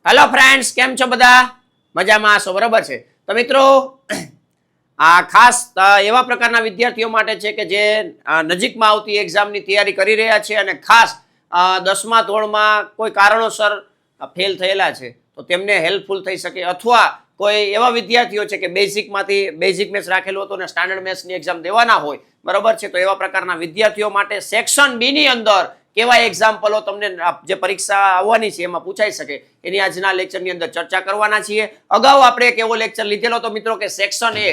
Hello friends, કેમ છો બધા? મજામાં છો? બરાબર છે. તો મિત્રો, આ ખાસ એવા પ્રકારના વિદ્યાર્થીઓ માટે છે કે જે નજીકમાં આવતી એક્ઝામની તૈયારી કરી રહ્યા છે અને ખાસ 10મા ધોરણમાં કોઈ કારણોસર ફેલ થયેલા છે, તો તેમને હેલ્પફુલ થઈ શકે. અથવા કોઈ એવા વિદ્યાર્થીઓ છે કે બેઝિક મેથ્સ રાખેલું હતું અને સ્ટાન્ડર્ડ મેથ્સની એક્ઝામ દેવાના હોય, બરાબર છે, તો એવા પ્રકારના વિદ્યાર્થીઓ માટે સેક્શન બી ની અંદર કેવા એક્ઝામ્પલો તમને જે પરીક્ષા આવવાની છે એમાં પૂછાઈ શકે એની આજના લેક્ચરની અંદર ચર્ચા કરવાના છીએ. અગાઉ આપણે એક એવો લેક્ચર લીધેલો હતો મિત્રો કે સેક્શન એ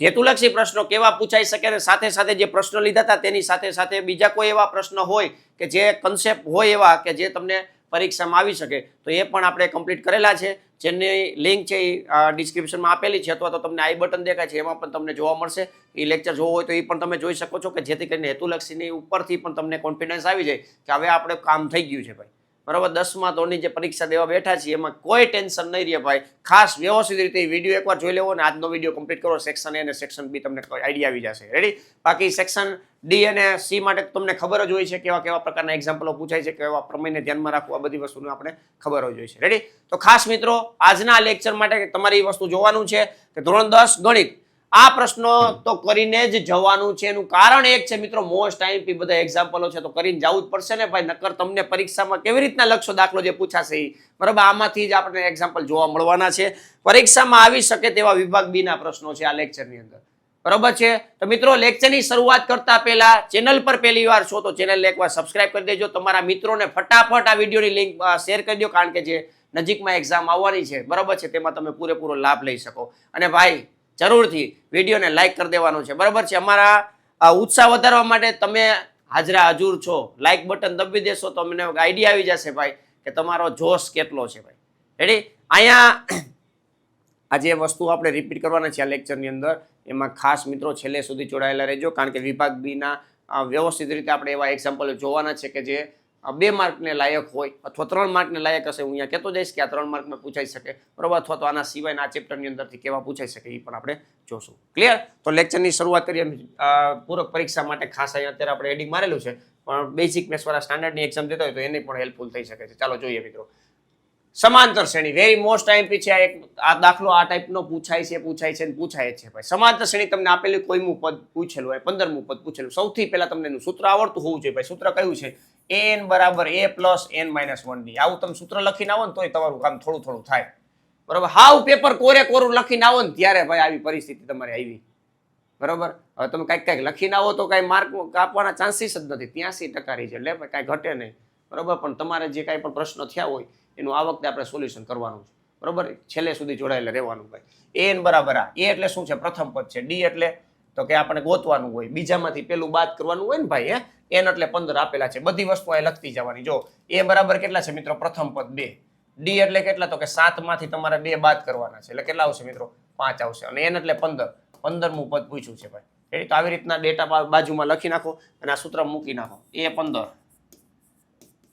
હેતુલક્ષી પ્રશ્નો કેવા પૂછાઈ શકે અને સાથે સાથે જે પ્રશ્નો લીધા હતા તેની સાથે સાથે બીજા કોઈ એવા પ્રશ્ન હોય કે જે કન્સેપ્ટ હોય એવા કે જે તમને પરીક્ષામાં આવી શકે, તો એ પણ આપણે કમ્પ્લીટ કરેલા છે, જેની લિંક છે એ ડિસ્ક્રિપ્શનમાં આપેલી છે, અથવા તો તમને આઈ બટન દેખાય છે એમાં પણ તમને જોવા મળશે. એ લેક્ચર જોવો હોય તો એ પણ તમે જોઈ શકો છો, કે જેથી કરીને હેતુલક્ષીની ઉપરથી પણ તમને કોન્ફિડન્સ આવી જાય કે હવે આપણે કામ થઈ ગયું છે ભાઈ, બરાબર. 10મા ધોરણની જે પરીક્ષા દેવા બેઠા છીએ એમાં કોઈ ટેન્શન નહીં રહે ભાઈ. ખાસ વ્યવસ્થિત રીતે વિડીયો એકવાર જોઈ લેવો અને આજનો વિડીયો કમ્પ્લીટ કરો. સેક્શન એ અને સેક્શન બી તમને આઈડિયા આવી જશે. રેડી? બાકી સેક્શન ડી અને સી માટે તમને ખબર જ હોય છે કેવા કેવા પ્રકારના એક્ઝામ્પલો પૂછાય છે, કેવા પ્રમેયને ધ્યાનમાં રાખવું, આ બધી વસ્તુને આપણે ખબર જ હોય છે. રેડી? તો ખાસ મિત્રો, આજના લેક્ચર માટે તમારી વસ્તુ જોવાનું છે કે ધોરણ 10 ગણિત આ પ્રશ્નો તો કરીને જ જવાનું છે. એનું કારણ એક છે મિત્રો, મોસ્ટ આઈએમપી બધા એક્ઝામ્પલો છે તો કરીને જવું જ પડશે ને ભાઈ, નકર તમને પરીક્ષામાં કેવી રીતના લખશો દાખલો જે પૂછાશે એ, બરાબર. આમાંથી જ આપણે એક્ઝામ્પલ જોવા મળવાના છે. પરીક્ષામાં આવી શકે તેવા વિભાગ બી ના પ્રશ્નો છે આ લેક્ચરની અંદર, બરાબર છે. તો મિત્રો, લેક્ચરની શરૂઆત કરતા પહેલા ચેનલ પર પહેલી વાર છો તો ચેનલને એકવાર સબસ્ક્રાઇબ કરી દેજો. તમારા મિત્રોને ફટાફટ આ વિડીયોની લિંક શેર કરી દો, કારણ કે જે નજીકમાં એક્ઝામ આવવાની છે, બરાબર છે, તેમાં તમે પૂરેપૂરો લાભ લઈ શકો. અને ભાઈ જરૂરથી વિડીયોને લાઈક કરી દેવાનું છે, બરાબર છે. અમારા ઉત્સાહ વધારવા માટે તમે હાજરા હજુર છો. લાઈક બટન દબી દેશો તો અમને આઈડિયા આવી જશે ભાઈ કે તમારો જોશ કેટલો છે ભાઈ. રેડી? અહીંયા આ જે વસ્તુ આપણે રિપીટ કરવાના છે આ લેક્ચરની અંદર, એમાં ખાસ મિત્રો છેલ્લે સુધી જોડાયેલા રહેજો, કારણ કે વિભાગ બી ના વ્યવસ્થિત રીતે આપણે એવા એક્ઝામ્પલ જોવાના છે કે જે 2 માર્કને લાયક હોય અથવા 3 માર્કને લાયક હશે. હું અહીંયા કહેતો જઈશ કે આ 3 માર્કમાં પૂછાઈ શકે, બરોબર, અથવા તો આના સિવાયના આ ચેપ્ટરની અંદરથી કેવા પૂછાઈ શકે એ પણ આપણે જોશું. ક્લિયર? તો લેક્ચરની શરૂઆત કરીએ. પૂરક પરીક્ષા માટે ખાસ અહીંયા અત્યારે આપણે હેડિંગ મારેલું છે, પણ બેઝિક મેથ્સ વાળા સ્ટાન્ડર્ડની એક્ઝામ દેતા હોય તો એને પણ હેલ્પફુલ થઈ શકે છે. ચાલો જોઈએ મિત્રો. સમાંતર શ્રેણી વેરી મોસ્ટ આઈએમપી છે. આ દાખલો આ ટાઈપનો પૂછાય છે છે ભાઈ. સમાંતર શ્રેણી તમને આપેલી કોઈમું પદ પૂછેલું હોય, 15મું પદ પૂછેલું, સૌથી પહેલા તમને એનું સૂત્ર આવડતું હોવું જોઈએ ભાઈ. સૂત્ર કયું છે? n બરાબર a plus n minus 1d. આવું તમે સૂત્ર લખીને આવો ને તોય તમારું કામ થોડું થોડું થાય, બરાબર. હાવ પેપર કોરું લખીને આવો ને ત્યારે ભાઈ આવી પરિસ્થિતિ તમારી આવી, બરાબર. હવે તમે કઈક લખીને આવો તો કઈ માર્ક કાપવાના ચાન્સીસ જ નથી. 83% રહી છે, એટલે કઈ ઘટે નહીં, બરાબર. પણ તમારે જે કાંઈ પણ પ્રશ્ન થયા હોય એનું આ વખતે આપણે સોલ્યુશન કરવાનું છે, બરાબર. છેલ્લે સુધી જોડાયેલા રહેવાનું ભાઈ. n બરાબર આ એ એટલે શું છે? પ્રથમ પદ છે. ડી એટલે તો કે આપણે ગોતવાનું હોય, બીજામાંથી પેલું બાદ કરવાનું હોય ને ભાઈ. n એટલે 15 આપેલા છે. બધી વસ્તુ અહીં લખતી જવાની. જો a બરાબર કેટલા છે મિત્રો? પ્રથમ પદ 2. ડી એટલે કેટલા? તો કે 7 માંથી તમારે 2 બાદ કરવાના છે, એટલે કેટલા આવશે મિત્રો? 5 આવશે. અને n એટલે 15. 15મું પદ પૂછ્યું છે ભાઈ. એ તો આવી રીતના ડેટા બાજુમાં લખી નાખો અને આ સૂત્ર મૂકી નાખો. a 15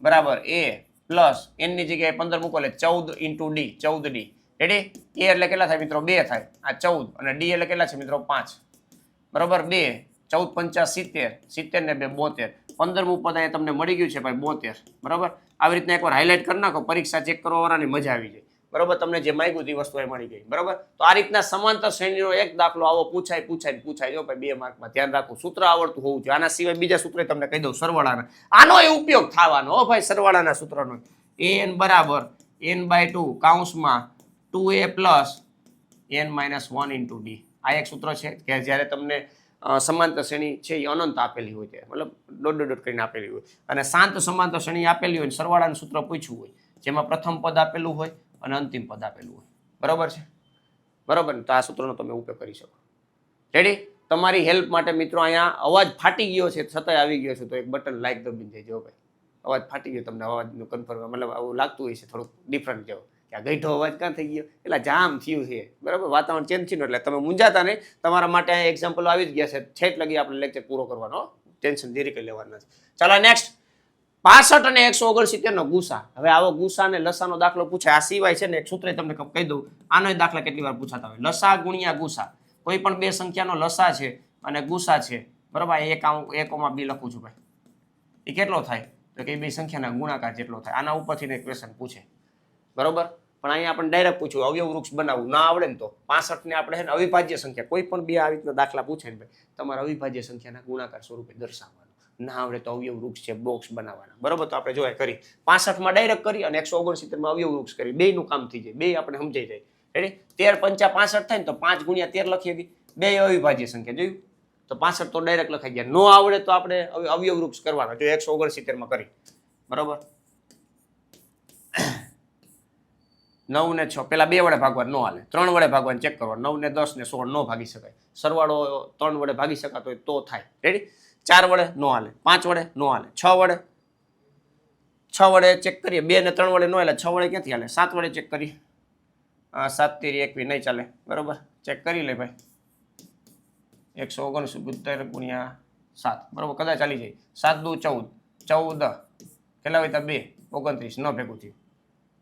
બરાબર a પ્લસ n ની જગ્યાએ 15 મૂકો એટલે 14 into D, 14d. Ready? a એટલે કેટલા થાય મિત્રો? 2 થાય. આ 14. અને ડી એટલે કેટલા છે મિત્રો? 5. બરાબર. 2 14 5 70, 70 ને 2 72. 15મું પદ અહીંયા તમને મળી ગયું છે ભાઈ 72, બરાબર. આવી રીતના એકવાર હાઇલાઇટ કરી નાખો, પરીક્ષા ચેક કરવા વાળાની મજા આવી જાય, બરાબર. તમને જે માંગ્યું તે વસ્તુ મળી ગઈ, બરાબર. તો આ રીતના સમાંતર શ્રેણીનો એક દાખલો આવો પૂછાય જો ભાઈ 2 માર્કમાં. ધ્યાન રાખવું, સૂત્ર આવડતું હોવું જોઈએ. આના સિવાય બીજા સૂત્ર તમને કહી દઉં, સરવાળાના. આનો એ ઉપયોગ થવાનો હો ભાઈ, સરવાળાના સૂત્રનો. an બરાબર n/2 કૌંસમાં 2a plus n minus 1 into D. આ એક સૂત્ર છે કે જ્યારે તમને સમાંતર શ્રેણી છે એ અનંત આપેલી હોય છે, મતલબ ડોટ કરીને આપેલી હોય, અને શાંત સમાંતર શ્રેણી આપેલી હોય, સરવાળાનું સૂત્ર પૂછ્યું હોય, જેમાં પ્રથમ પદ આપેલું હોય અને અંતિમ પદ આપેલું હોય, બરાબર છે, બરાબર. તો આ સૂત્રનો તમે ઉપયોગ કરી શકો. રેડી? તમારી હેલ્પ માટે મિત્રો અહીંયા અવાજ ફાટી ગયો છે છતાંય આવી ગયો છે, તો એક બટન લાઈક દબીને દેજો ભાઈ. અવાજ ફાટી ગયો, તમને અવાજનું કન્ફર્મ, મતલબ આવું લાગતું હોય છે થોડુંક ડિફરન્ટ જેવો કે આ ગઈઠો અવાજ ક્યાં થઈ ગયો, એટલે જામ થયું છે, બરાબર. વાતાવરણ ચેન્જ થયું એટલે તમે મૂંઝાતા નહીં. તમારા માટે અહીંયા એક્ઝામ્પલ આવી જ ગયા છે. છેક લગી આપણે લેક્ચર પૂરો કરવાનો, ટેન્શન ધીરે કરી લેવાનું નથી. ચાલો નેક્સ્ટ. 65 અને 169 નો ગુસા. હવે આવો ગુસા અને લસાનો દાખલો પૂછાય. આ સિવાય છે ને એક સૂત્ર તમને કહી દઉં, આનો દાખલા કેટલી વાર પૂછાતા હોય. લસા ગુણ્યા ગુસા. કોઈ પણ 2 સંખ્યાનો લસા છે અને ગુસા છે, બરાબર. 1,2 લખું છું ભાઈ. એ કેટલો થાય? તો કે 2 સંખ્યાના ગુણાકાર જેટલો થાય. આના ઉપરથી એક ક્વેશ્ચન પૂછે, બરોબર. પણ અહીંયા આપણે ડાયરેક્ટ પૂછ્યું અવયવ વૃક્ષ બનાવવું ના આવડે ને તો 65 ને આપણે છે ને અવિભાજ્ય સંખ્યા કોઈ પણ બે આવી રીતના દાખલા પૂછે ને ભાઈ તમારે અવિભાજ્ય સંખ્યાના ગુણાકાર સ્વરૂપે દર્શાવવાનું. ના આવડે તો અવયવ વૃક્ષ છે બોક્સ બનાવવાના. બરોબર, તો આપણે જોયા કરી 65 માં ડાયરેક્ટ કરી અને 169 માં અવયવ વૃક્ષ કરી, બેયનું કામ થઈ જાય, બે આપણે સમજાઈ જાય. રેડી? 13 5 65 થાય ને તો 5 ગુણ્યા 13 લખીએ કે બે અવિભાજ્ય સંખ્યા જોયું તો 65 તો ડાયરેક્ટ લખાઈ ગયા. નો આવડે તો આપણે અવયવ વૃક્ષ કરવાના. જો 169 માં કરી બરોબર 9 ને 6 પેલા 2 વડે ભાગવાનું નો હાલે, 3 વડે ભાગવાનું ચેક કરવાનું. 9 ને 10 ને 16 નો ભાગી શકાય, સરવાળો 3 વડે ભાગી શકાતો હોય તો થાય. રેડી? 4 વડે નો હાલે, 5 વડે નો હાલે, 6 વડે ચેક કરીએ. 2 ને 3 વડે નો હાલે, 6 વડે ક્યાંથી હાલે? 7 વડે ચેક કરીએ. 7 તેરી 21 નહીં ચાલે. બરોબર, ચેક કરી લે ભાઈ. 169 ગુણ્યા 7 બરોબર કદાચ ચાલી જાય. 7 દુ 14, 14 કેટલા હોય? 2 29 ન ભેગું થયું,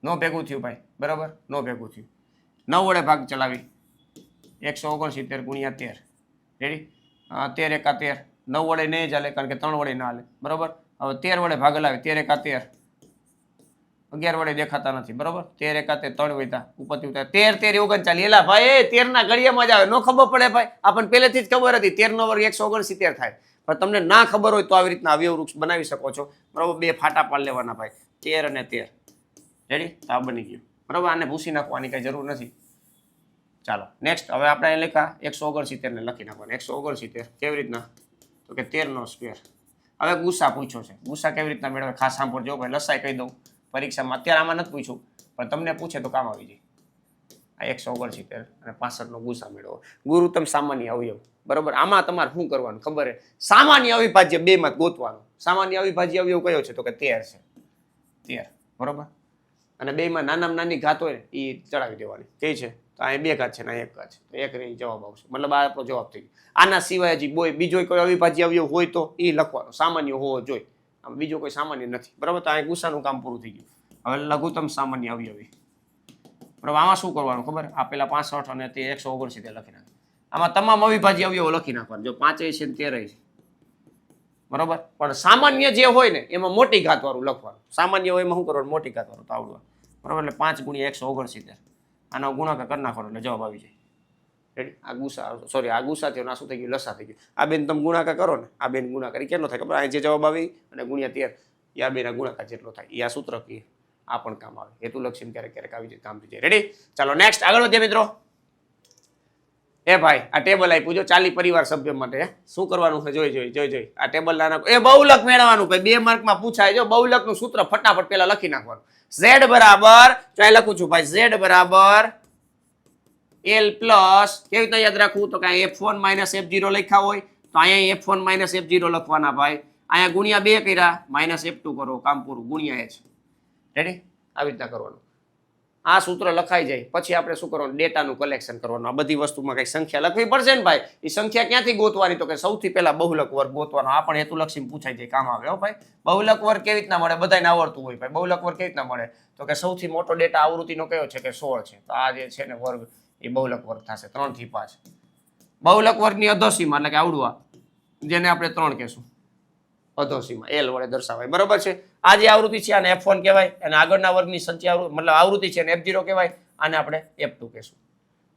નો ભેગું થયું ભાઈ. બરાબર, નો ભેગું થયું. 9 વડે ભાગ ચલાવી 169 ગુણ્યા 13. રેડી? 13 એકા 13, 9 વડે નહીં ચાલે કારણ કે 3 વડે ના હાલે. બરોબર, હવે 13 વડે ભાગ લાવે, 13 એકા 13, 11 વડે દેખાતા નથી. બરોબર, 13 એકા 3 વૈતા ઉપરથી ઉતાર 13 13 39. એલા ભાઈ 13 ના ઘડિયામાં જ આવે, નો ખબર પડે ભાઈ. આપણને પહેલેથી જ ખબર હતી 13 નો વર્ગ 169 થાય, પણ તમને ના ખબર હોય તો આવી રીતના અવયવ વૃક્ષ બનાવી શકો છો. બરોબર, બે ફાટા પાડ લેવાના ભાઈ, 13 અને 13. રેડી? આ બની ગયું. બરોબર, આને ભૂસી નાખવાની કઈ જરૂર નથી. ચાલો નેક્સ્ટ, હવે આપણે અહીં લખ્યા 169 ને લખી નાખવાનું. 169 કેવી રીતના? તો કે 13 નો સ્ક્વેર. હવે ગુસ્સા પૂછ્યો છે, ગુસ્સા કેવી રીતના મેળવે ખાસ સાંભળજો ભાઈ. લસાઈ કહી દઉં પરીક્ષામાં, અત્યારે આમાં નથી પૂછ્યું પણ તમને પૂછે તો કામ આવી જાય. આ 169 અને 65 નો ગુસ્સા મેળવો. ગુરુત્તમ સામાન્ય અવયવ. બરોબર, આમાં તમારે શું કરવાનું ખબર છે? સામાન્ય અવિભાજ્ય બે માં ગોતવાનું. સામાન્ય અવિભાજ્ય અવયવ કયો છે? તો કે 13 છે. 13 બરોબર, અને બે માં નાનામાં નાની ઘાત હોય એ ચડાવી દેવાની. કઈ છે? તો અહીં 2 ઘાત છે ને 1 ઘાત છે, તો 1 ને જવાબ આવશે. મતલબ આ આપણો જવાબ થઈ ગયો. આના સિવાય હજી બીજો કોઈ અવિભાજ્ય અવયવ હોય તો એ લખવાનો, સામાન્ય હોવો જોઈએ. આમ બીજો કોઈ સામાન્ય નથી. બરોબર, તો અહીં ગુસ્સાનું કામ પૂરું થઈ ગયું. હવે લઘુત્તમ સામાન્ય અવયવી. બરાબર, આમાં શું કરવાનું ખબર? આ પેલા 65 અને તે 169 લખી નાખે. આમાં તમામ અવિભાજ્ય અવયવો લખી નાખવાનું. જો 5 છે ને 13 છે. બરોબર, પણ સામાન્ય જે હોય ને એમાં મોટી ઘાત વાળું લખવાનું. સામાન્ય હોય એમાં શું કરવાનું? મોટી ઘાત વાળું તો આવડવાનું. બરોબર, એટલે 5 ગુણ્યા 169 આનો ગુણાકાર કરી નાખવાનો એટલે જવાબ આવી જાય. રેડી? આ ગુસા, સોરી આ ગુસા થયો, આ શું થઈ ગયું? લસા થઈ ગયું. આ બેન તમે ગુણાકાર કરો ને, આ બેન ગુણાકાર કેટલો થાય ખબર? આ જે જવાબ આવી અને ગુણ્યા 13 એ આ બેના ગુણાકાર જેટલો થાય. એ આ સૂત્ર કહીએ, આ પણ કામ આવે. હેતુલક્ષી ક્યારેક ક્યારેક આવી જાય, કામ થઈ જાય. રેડી? ચાલો નેક્સ્ટ આગળ વધીએ મિત્રો. એ ભાઈ આ ટેબલ આપ્યું જો 40 પરિવાર સભ્ય માટે. શું કરવાનું છે? જોઈ આ ટેબલ નાના એ બહુલક મેળવવાનું ભાઈ. 2 માર્કમાં પૂછાય. જો બહુલક નું સૂત્ર ફટાફટ પેલા લખી નાખવાનું. z બરાબર, જો અહીં લખું છું ભાઈ, z બરાબર l પ્લસ, કેવી રીતે યાદ રાખવું? તો કે f1 માઇનસ f0 લખ્યા હોય તો અહીંયા f1 માઇનસ f0 લખવાના ભાઈ. અહીંયા ગુણ્યા 2 કર્યા, માઇનસ f2 કરો, કામ પૂરું. ગુણ્યા h. રેડી? આવી રીતના કરવાનું. આ સૂત્ર લખાઈ જાય પછી આપણે શું કરવાનું? ડેટાનું કલેક્શન કરવાનું. આ બધી વસ્તુમાં કઈ સંખ્યા લખવી પડશે ને ભાઈ. એ સંખ્યા ક્યાંથી ગોતવાની? તો કે સૌથી પહેલા બહુલક વર્ગ ગોતવાનો. આ પણ હેતુલક્ષી પૂછાઈ જાય, કામ આવે હો ભાઈ. બહુલક વર્ગ કેવી રીતના મળે? બધાને આવડતું હોય ભાઈ. બહુલક વર્ગ કેવી રીતના મળે? તો કે સૌથી મોટો ડેટા આવૃત્તિનો કયો છે? કે 16 છે. તો આ જે છે ને વર્ગ એ બહુલક વર્ગ થશે 3 થી 5. બહુલક વર્ગની અધોસીમા એટલે કે આવડું જેને આપણે 3 કહેશું, અધોસીમા l વડે દર્શાવાય. બરોબર છે? આ જે આવૃત્તિ છે આને f1 કહેવાય અને આગળના વર્ગની સંખ્યા મતલબ આવૃત્તિ છે અને f0 કહેવાય. આને આપણે f2 કહેશું.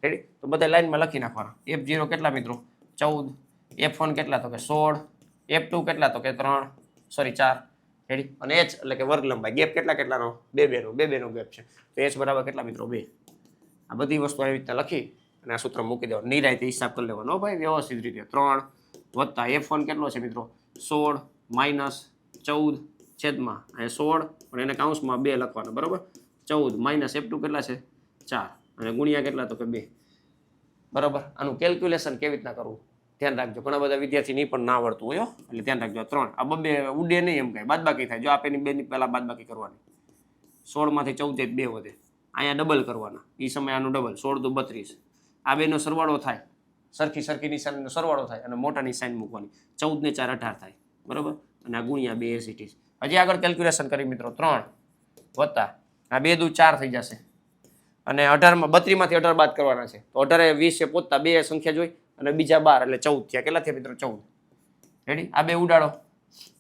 રેડી? તો બધા લાઈનમાં લખી નાખવાના. f0 કેટલા મિત્રો? 14. f1 કેટલા? તો કે 16. f2 કેટલા? તો કે 3 સોરી 4. રેડી? અને h એટલે કે વર્ગ લંબાઈ. ગેપ કેટલાનો? 2 નો ગેપ છે. તો h બરાબર કેટલા મિત્રો? 2. આ બધી વસ્તુ આવી રીતે લખી અને આ સૂત્ર મૂકી દેવાનું. નિરાયતે હિસાબ કરી લેવાનો ભાઈ, વ્યવસ્થિત રીતે. 3 વત્તા f1 કેટલો છે મિત્રો? 16 માઇનસ 14 છેદમાં અને 16 અને એને કાઉન્સમાં 2 લખવાના. બરોબર, 14 માઇનસ f2 કેટલા છે? 4 અને ગુણ્યા કેટલા? તો કે 2. બરોબર, આનું કેલ્ક્યુલેશન કેવી રીતના કરવું ધ્યાન રાખજો. ઘણા બધા વિદ્યાર્થી ની પણ ના આવડતું હોય એટલે ધ્યાન રાખજો. 3 આ બબે ઉડે નહીં એમ કઈ, બાદબાકી થાય. જો આપેની 2 ની પહેલા બાદબાકી કરવાની. 16 માંથી 14 2 વધે. અહીંયા ડબલ કરવાના. એ સમય આનું ડબલ 16 દુ 32. આ બેનો સરવાળો થાય, સરખી નિશાનીનો સરવાળો થાય અને મોટાની સાઈન મૂકવાની. 14 ને 4 18 થાય. બરોબર, અને આ ગુણ્યા 2 એસિટીસ. હજી આગળ કેલ્ક્યુલેશન કરી મિત્રો. 3 વત્તા આ 2 દુ 4 થઈ જશે અને 18 માં 32 માંથી 18 બાદ કરવાના છે. તો 18 એ 20 પહોંચતા 2 સંખ્યા જોઈ અને બીજા 12 એટલે 14 થયા. કેટલા થયા મિત્રો? 14. રેડી? આ 2 ઉડાડો.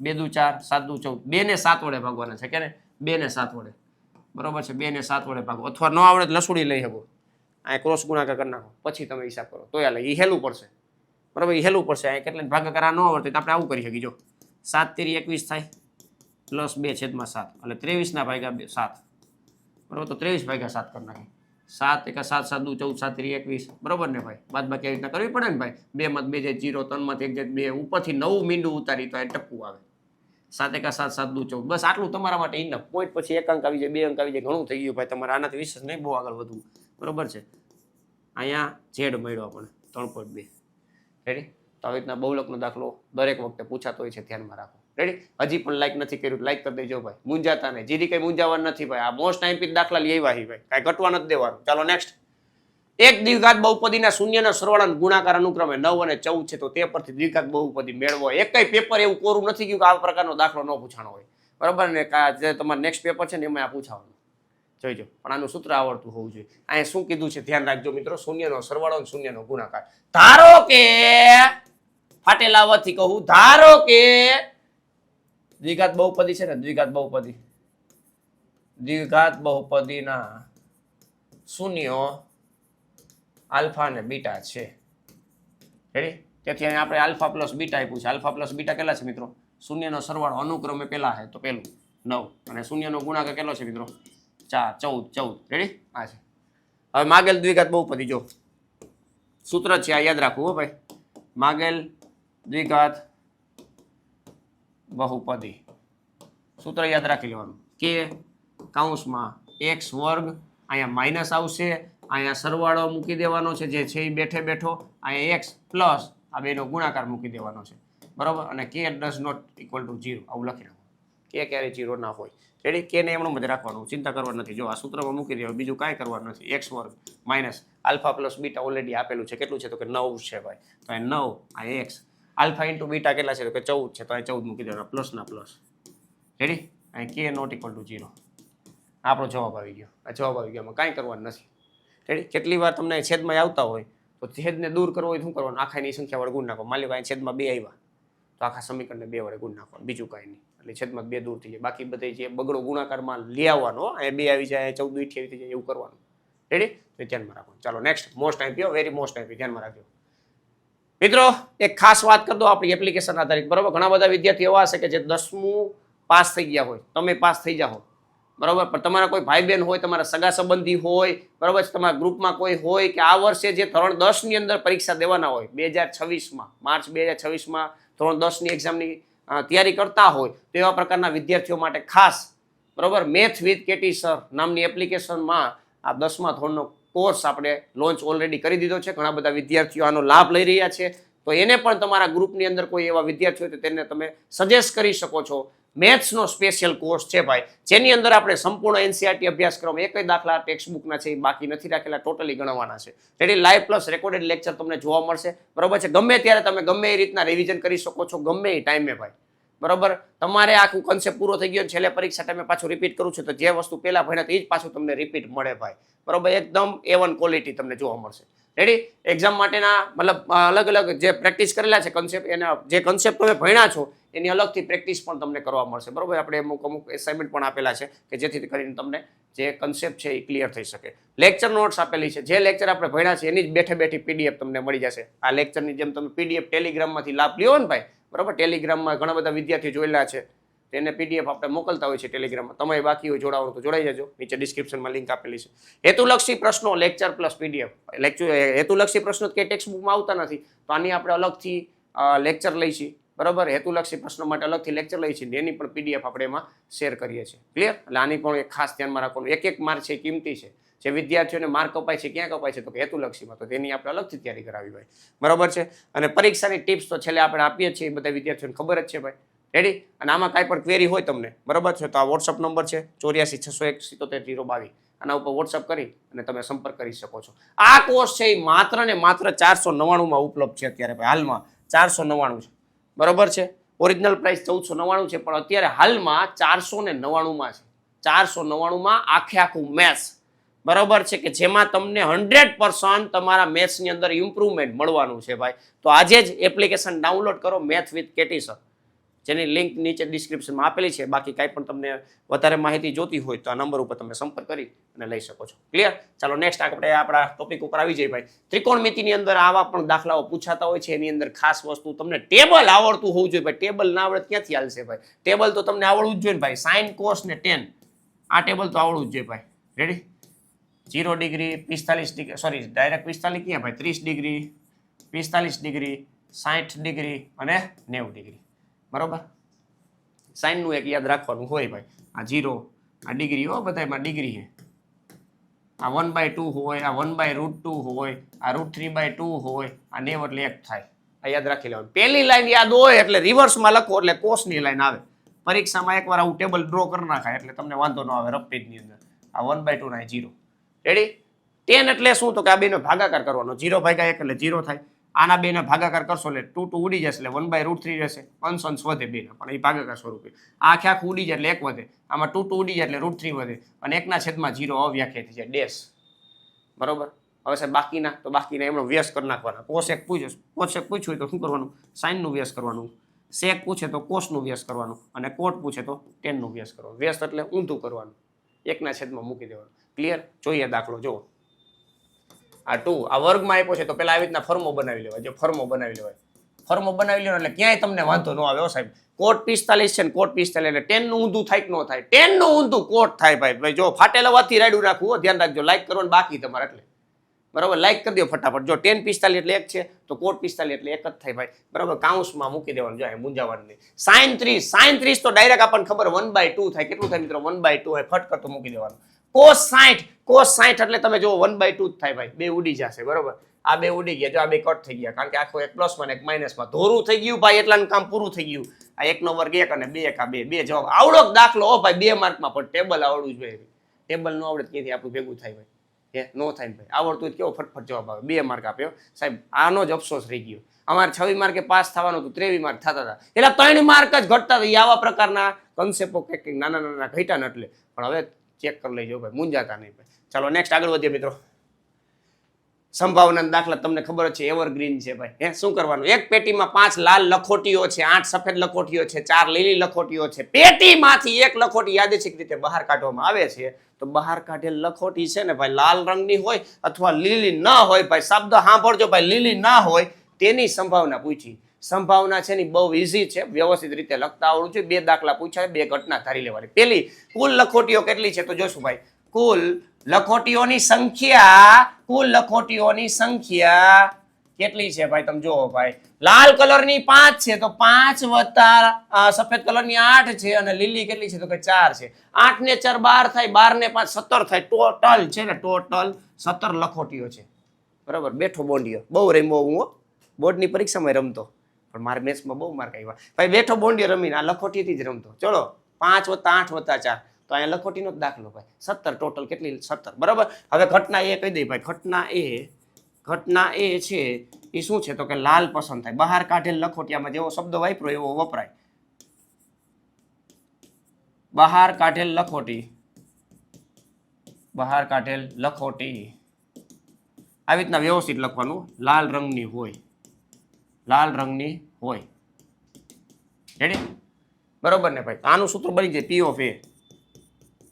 2 દુ 4, 7 દુ 14. 2 ને 7 વડે ભાગવાના છે. કે 2 ને 7 વડે બરોબર છે 2 ને 7 વડે ભાગો, અથવા ન આવડે તો લસુડી લઈ શકો, આ ક્રોસ ગુણાકાર કરી નાખો, પછી તમે હિસાબ કરો તો હાલે. એ હેલું પડશે, બરોબર, એ હેલું પડશે. આ કેટલા ભાગાકાર ન આવડતું તો આપણે આવું કરી શકીએ. જો 7 તેરી 21 થાય પ્લસ 2/7 એટલે 23 ના ભાગ્યા 7, બરોબર, તો 23 ભાગ્યા 7 કરી નાખીએ. 7 એકા 7 7 દુ 14 7 તેરી 21, બરોબર ને ભાઈ? બાદ બાકી આવી રીતના કરવી પડે ને ભાઈ. 2 માં 2 જાય 0, 3 માં 1 જાય 2, ઉપરથી 9 મીંડું ઉતારી તો એ ટપકું આવે. 7 એકા 7 7 દુ 14, બસ આટલું તમારા માટે ઇનફ. પોઈન્ટ પછી 1 અંક આવી જાય, 2 અંક આવી જાય, ઘણું થઈ ગયું ભાઈ. તમારે આનાથી વિશેષ નહીં બહુ આગળ વધવું, બરોબર છે. અહીંયા ઝેડ મળ્યો આપણને 3.2. રેડી? તો આવી રીતના બહુલકનો દાખલો દરેક વખતે પૂછાતો હોય છે, ધ્યાનમાં રાખો. રેડી? હજી પણ લાઈક નથી કર્યું, લાઈક કરી દેજો ભાઈ. મૂંઝાતા નહીં, જીરી કઈ મૂંઝાવાનું નથી ભાઈ. આ મોસ્ટ આઈમ્પી દાખલા લઈ આવ્યા ભાઈ, કાંઈ ઘટવા નથી દેવાનું. ચાલો નેક્સ્ટ. એક દ્વિઘાત બહુપદીના શૂન્યના સરવાળાનો ગુણાકાર અનુક્રમે 9 અને 14 છે, તો તે પરથી દ્વિઘાત બહુપદી મેળવો. એકય પેપર એવું કોરું નથી ગયું કે આ પ્રકારનો દાખલો ન પૂછાણો હોય, બરાબર ને? જે તમારું નેક્સ્ટ પેપર છે ને એમાં આ પૂછાવાનું જોઈજો, પણ આનું સૂત્ર આવડતું હોવું જોઈએ. અહીંયા શું કીધું છે ધ્યાન રાખજો મિત્રો, શૂન્યનો સરવાળો અને શૂન્યનો ગુણાકાર. ધારો કે ફાટેલા અવાજથી કહું, ધારો કે દ્વિઘાત બહુપદી છે ને, દ્વિઘાત બહુપદીના શૂન્યો આલ્ફા અને બીટા છે. રેડી? તેથી અહીં આપણે આલ્ફા પ્લસ બીટા આપ્યું છે. આલ્ફા પ્લસ બીટા કેટલા છે મિત્રો? શૂન્યનો સરવાળો અનુક્રમે પેલા છે તો પેલું 9, અને શૂન્યનો ગુણાકાર કેટલો છે મિત્રો? 4 14. રેડી? આ છે. હવે માગેલ દ્વિઘાત બહુપદી, જો સૂત્ર છે આ યાદ રાખવું હો ભાઈ. માગેલ દ્વિઘાત બહુપદી સૂત્ર યાદ રાખી લેવાનું, કે કૌંસમાં x વર્ગ, અહીંયા માઇનસ આવશે, અહીંયા સરવાળો મૂકી દેવાનો છે જે છે એ બેઠે બેઠો, અહીંયા x પ્લસ આ બેનો ગુણાકાર મૂકી દેવાનો છે, બરોબર. અને k does not equal to 0 આવું લખી નાખો. કે ક્યારે 0 ના હોય. રેડી? કે ને એમનું જ રાખવાનું, ચિંતા કરવાની નથી. જો આ સૂત્રમાં મૂકી દેવાનું, બીજું કાંઈ કરવાનું નથી. x વર્ગ minus alpha plus beta already આપેલું છે. કેટલું છે તો કે 9 છે ભાઈ. તો અહીં 9, આ x આલ્ફા ઇન્ટુ બીટા કેટલા છે તો કે 14 છે, તો અહીં 14 મૂકી દેવાના, પ્લસ ના પ્લસ. રેડી? અહીં k નોટ ઇક્વલ ટુ 0, આપણો જવાબ આવી ગયો. આ જવાબ આવી ગયો, કાંઈ કરવાનું નથી. રેડી? કેટલી વાર તમને છેદમાં આવતા હોય તો છેદને દૂર કરવો હોય શું કરવાનું? આખાની સંખ્યા વડે ગુણ નાખો. માની લો અહીં છેદમાં 2 આવ્યા તો આખા સમીકરણને 2 વડે ગુણ નાખવાનું, બીજું કાંઈ નહીં. એટલે છેદમાં 2 દૂર થઈ જાય. બાકી બધે જે બગડો ગુણાકારમાં લઈ આવવાનો, અહીંયા 2 આવી જાય, 14 28 થઈ જાય, એવું કરવાનું. રેડી? તો ધ્યાનમાં રાખવાનું. ચાલો નેક્સ્ટ. મોસ્ટ આઈમ્પી, વેરી મોસ્ટ આઈમ્પી, ધ્યાનમાં રાખજો મિત્રો. એક ખાસ વાત કરી દો આપણી એપ્લિકેશન આધારિત, બરોબર. ઘણા બધા વિદ્યાર્થીઓ એવા હશે કે જે 10મું પાસ થઈ ગયા હોય, તમે પાસ થઈ જાઓ, બરોબર, પણ તમારા કોઈ ભાઈ બહેન હોય, તમારા સગા સંબંધી હોય, બરોબર, તમારા ગ્રુપમાં કોઈ હોય કે આ વર્ષે જે ધોરણ 10 ની અંદર પરીક્ષા દેવાના હોય, 2026માં માર્ચ 2026માં ધોરણ 10 ની એક્ઝામની તૈયારી કરતા હોય, તો એવા પ્રકારના વિદ્યાર્થીઓ માટે ખાસ, બરોબર, મેથ વિથ કેટી સર નામની એપ્લિકેશનમાં આ 10મા ધોરણનો કોર્સ આપણે લોન્ચ ઓલરેડી કરી દીધો છે. ઘણા બધા વિદ્યાર્થીઓ આનો લાભ લઈ રહ્યા છે, તો એને પણ તમારા ગ્રુપની અંદર કોઈ એવા વિદ્યાર્થીઓ હોય તો તેને તમે સજેસ્ટ કરી શકો છો. મેથ્સનો સ્પેશિયલ કોર્સ છે ભાઈ, જેની અંદર આપણે સંપૂર્ણ એનસીઆરટી અભ્યાસક્રમ, એકય દાખલા ટેક્સ્ટબુકના છે એ બાકી નથી રાખેલા, ટોટલી ગણવાના છે. એટલે લાઈવ પ્લસ રેકોર્ડેડ લેક્ચર તમને જોવા મળશે, બરોબર છે. ગમે ત્યારે તમે ગમે એ રીતના રિવિઝન કરી શકો છો, ગમે એ ટાઈમે ભાઈ, બરોબર. તમારે આખું કન્સેપ્ટ પૂરો થઈ ગયો, છેલ્લે પરીક્ષા ટાઈમે પાછું રિપીટ કરું છું, તો જે વસ્તુ પહેલા ભણ્યા તો એ જ પાછું તમને રિપીટ મળે ભાઈ, બરોબર. એકદમ A1 ક્વોલિટી તમને જોવા મળશે. રેડી? એક્ઝામ માટેના મતલબ અલગ અલગ જે પ્રેક્ટિસ કરેલા છે કન્સેપ્ટ, એના જે કન્સેપ્ટ તમે ભણ્યા છો એની અલગથી પ્રેક્ટિસ પણ તમને કરવા મળશે, બરોબર. આપણે અમુક એસાઇનમેન્ટ પણ આપેલા છે કે જેથી કરીને તમને જે કન્સેપ્ટ છે એ ક્લિયર થઈ શકે. લેક્ચર નોટ્સ આપેલી છે, જે લેક્ચર આપણે ભણ્યા છે એની જ બેઠે બેઠી પીડીએફ તમને મળી જશે. આ લેક્ચરની જેમ તમે પીડીએફ ટેલિગ્રામમાંથી લાભ લ્યો ને ભાઈ, બરોબર. ટેલિગ્રામમાં ઘણા બધા વિદ્યાર્થીઓ જોયેલા છે, તેને પીડીએફ આપણે મોકલતા હોય છે ટેલિગ્રામમાં. તમે બાકી હોય જોડાવાનું તો જોડાઈ જજો, નીચે ડિસ્ક્રિપ્શનમાં લિંક આપેલી છે. હેતુલક્ષી પ્રશ્નો લેક્ચર પ્લસ પીડીએફ. હેતુલક્ષી પ્રશ્નો કે ટેક્સ્ટબુકમાં આવતા નથી, તો આની આપણે અલગથી લેક્ચર લઈશી, બરોબર. હેતુલક્ષી પ્રશ્નો માટે અલગથી લેક્ચર લઈએ છીએ, એની પણ પીડીએફ આપણે એમાં શેર કરીએ છીએ. ક્લિયર? એટલે આની પણ એક ખાસ ધ્યાનમાં રાખવાનું. એક માર્ક છે કિંમતી છે, જે વિદ્યાર્થીઓને માર્ક કપાય છે ક્યાં કપાય છે તો કે હેતુલક્ષીમાં, તો તેની આપણે અલગથી તૈયારી કરાવી ભાઈ, બરોબર છે. અને પરીક્ષાની ટિપ્સ તો છેલ્લે આપણે આપીએ છીએ, બધા વિદ્યાર્થીઓને ખબર જ છે ભાઈ. રેડી? અને આમાં કાંઈ પણ ક્વેરી હોય તમને, બરોબર છે, તો આ વોટ્સઅપ નંબર છે 84 601 77 022, આના ઉપર વોટ્સઅપ કરી અને તમે સંપર્ક કરી શકો છો. આ કોર્સ છે એ માત્ર ને માત્ર 499માં ઉપલબ્ધ છે અત્યારે ભાઈ, હાલમાં 499 છે, બરોબર છે. ઓરિજિનલ પ્રાઇસ 1499 છે, પણ અત્યારે હાલમાં 499માં છે. 499માં આખું મેથ્સ, બરોબર છે, કે જેમાં તમને 100% તમારા મેથ્સની અંદર ઇમ્પ્રુવમેન્ટ મળવાનું છે ભાઈ. તો આજે જ એપ્લિકેશન ડાઉનલોડ કરો, મેથ વિથ કેટી સર. જેની લિંક નીચે ડિસ્ક્રિપ્શનમાં આપેલી છે. બાકી કાંઈ પણ તમને વધારે માહિતી જોતી હોય તો આ નંબર ઉપર તમે સંપર્ક કરી અને લઈ શકો છો. ક્લિયર? ચાલો નેક્સ્ટ આપણે આપણા ટોપિક ઉપર આવી જઈએ ભાઈ. ત્રિકોણમિતિની અંદર આવા પણ દાખલાઓ પૂછાતા હોય છે. એની અંદર ખાસ વસ્તુ તમને ટેબલ આવડતું હોવું જોઈએ ભાઈ. ટેબલ ના આવડે ક્યાંથી હાલશે ભાઈ? ટેબલ તો તમને આવડવું જ જોઈએ ને ભાઈ. સાઇન, કોસ ને ટેન આ ટેબલ તો આવડવું જ જોઈએ ભાઈ. Ready? 0 degree, 45 degree, sorry direct 45 ક્યાં ભાઈ? 30 ડિગ્રી, 45 ડિગ્રી, 60 ડિગ્રી અને 90 ડિગ્રી. બરોબર? સાઇનનું એક યાદ રાખવાનું હોય ભાઈ. આ 0 આ ડિગ્રી હો, બધામાં ડિગ્રી છે. આ 1/2 હોય, આ 1/√2 હોય, આ √3/2 હોય, આ 90 એટલે 1 થાય. આ યાદ રાખી લેવાનું. પહેલી લાઈન યાદ હોય એટલે રિવર્સમાં લખો એટલે કોસની લાઈન આવે. પરીક્ષામાં એકવાર આવું ટેબલ ડ્રો કરી નાખાય એટલે તમને વાંધો ન આવે. રફ પેજની અંદર આ 1/2 ના 0. રેડી? 10 એટલે શું? તો કે આ બેનો ભાગાકાર કરવાનો. 0 ભાગ્યા 1 એટલે 0 થાય. આના બેના ભાગાકાર કરશો એટલે 2 ઉડી જશે એટલે 1/√3 રહેશે. અંશ વધે બેના, પણ એ ભાગાકાર સ્વરૂપે. આ આખું ઉડી જાય એટલે 1 વધે. આમાં 2 ઉડી જાય એટલે √3 વધે અને 1/0 અવ્યાખ્યાયિત થઈ જાય ડેશ. બરોબર? હવે સાહેબ બાકીના તો બાકીના એમનો વ્યસ્ત કરી નાખવાના. કોસેક પૂછ્યું હોય તો શું કરવાનું? સાઇનનું વ્યસ્ત કરવાનું. સેક પૂછે તો કોસનું વ્યસ્ત કરવાનું અને કોટ પૂછે તો ટેનનું વ્યસ્ત કરવાનું. વ્યસ્ત એટલે ઊંધું કરવાનું. 1/છેદમાં મૂકી દેવાનું. ક્લિયર? જોઈએ દાખલો જુઓ. આ 2 આ વર્ગમાં આપ્યો છે તો પેલા આવી રીતના ફોર્મો બનાવી લેવાય. જો ફોર્મો બનાવી લેવાય. ફોર્મો બનાવી લેવાનો એટલે ક્યાંય તમને વાંધો ન આવે. સાહેબ કોટ 45 છે ને કોટ 45 એટલે 10 નું ઊંધું થાય કે ન થાય? 10 નું ઊંધું કોટ થાય ભાઈ. જો ફાટેલા વાથી રાયડું રાખવું, ધ્યાન રાખજો. લાઈક કરવાનું બાકી તમારે એટલે. બરાબર? લાઈક કરી દો ફટાફટ. જો 10 45 એટલે 1 છે તો કોટ 45 એટલે 1 જ થાય ભાઈ. બરાબર? કાઉન્સમાં મૂકી દેવાનું. જો મૂંઝાવાનું નહીં. સાઇન 30 તો ડાયરેક્ટ આપણને ખબર 1/2 થાય. કેટલું થાય મિત્રો? 1/2 હોય. ફટ કરતો મૂકી દેવાનું. કોસ 60 એટલે તમે જો 1/2 જ થાય ભાઈ. બે ઉડી જશે. બરોબર? આ બે ઉડી ગયા. જો આ બે કટ થઈ ગયા. કારણ કે આખો એક પ્લસમાં એક માઇનસમાં ધોરું થઈ ગયું ભાઈ. એટલાનું કામ પૂરું થઈ ગયું. આ 1 નો વર્ગ 1 અને 2 એકા 2. બે જવાબ. આવડો દાખલો હો ભાઈ 2 માર્કમાં. પણ ટેબલ આવડવું જોઈએ. ટેબલ ન આવડે ક્યાંથી આપણું ભેગું થાય ભાઈ? નો થાય ભાઈ. આવડતું હોય કેવો ફટફટ જવાબ આવે. 2 માર્ક આપ્યો સાહેબ. આનો જ અફસોસ રહી ગયો. અમારે 26 માર્કે પાસ થવાનું હતું, 23 માર્ક થતા હતા. એટલે 3 માર્ક જ ઘટતા હતા. આવા પ્રકારના કન્સેપ્ટો કંઈક નાના નાના ઘટ્યા ને એટલે. પણ હવે ચેક કરી લેજો ભાઈ. મૂંઝાતા નહીં ભાઈ. ચાલો નેક્સ્ટ આગળ વધીએ મિત્રો. સંભાવના દાખલા તમને ખબર છે એવરગ્રીન છે ભાઈ. શું કરવાનું? એક પેટીમાં 5 લાલ લખોટીઓ છે, 8 સફેદ લખોટીઓ છે, 4 લીલી લખોટીઓ છે. પેટીમાંથી એક લખોટી યાદચ્છિક રીતે બહાર કાઢવામાં આવે છે. તો બહાર કાઢેલ લખોટી છે ને ભાઈ લાલ રંગની હોય અથવા લીલી ન હોય ભાઈ. શબ્દ સાંભળજો ભાઈ. લીલી ના હોય તેની સંભાવના પૂછી. સંભાવના છે ને બહુ ઈઝી છે. વ્યવસ્થિત રીતે લખતા આવડું છે. 2 દાખલા પૂછાય, 2 ઘટના ધારી લેવાની. પેલી કુલ લખોટીઓ કેટલી છે તો જોશું ભાઈ. કુલ લખોટીઓની સંખ્યા કેટલી છે ભાઈ? તમે જુઓ ભાઈ. લાલ કલરની 5 છે તો 5 વત્તા સફેદ કલરની 8 છે અને લીલી કેટલી છે તો કે 4 છે. 8 ને 4 12 થાય, 12 ને 5 17 થાય. ટોટલ છે ને ટોટલ 17 લખોટીઓ છે. બરાબર? બેઠો બોંડિયો બહુ રમ્યો હું. બોર્ડની પરીક્ષામાં રમતો પણ મારે મેથ્સમાં બહુ માર્ક આવ્યા ભાઈ. બેઠો બોંડિયો રમીને આ લખોટીથી જ રમતો. ચલો 5 વત્તા 8 વત્તા 4 તો અહીંયા લખોટીનો જ દાખલો ભાઈ. 17 ટોટલ કેટલી? 17. બરાબર? હવે ઘટના એ કહી દઈ ભાઈ. ઘટના એ છે એ શું છે તો કે લાલ પસંદ થાય. બહાર કાઢેલ લખોટિયામાં જેવો શબ્દ વાપરો એવો વપરાય. બહાર કાઢેલ લખોટી આવી રીતના વ્યવસ્થિત લખવાનું. લાલ રંગની હોય. રેડી? બરોબર ને ભાઈ? આનું સૂત્ર બની જાય P of A.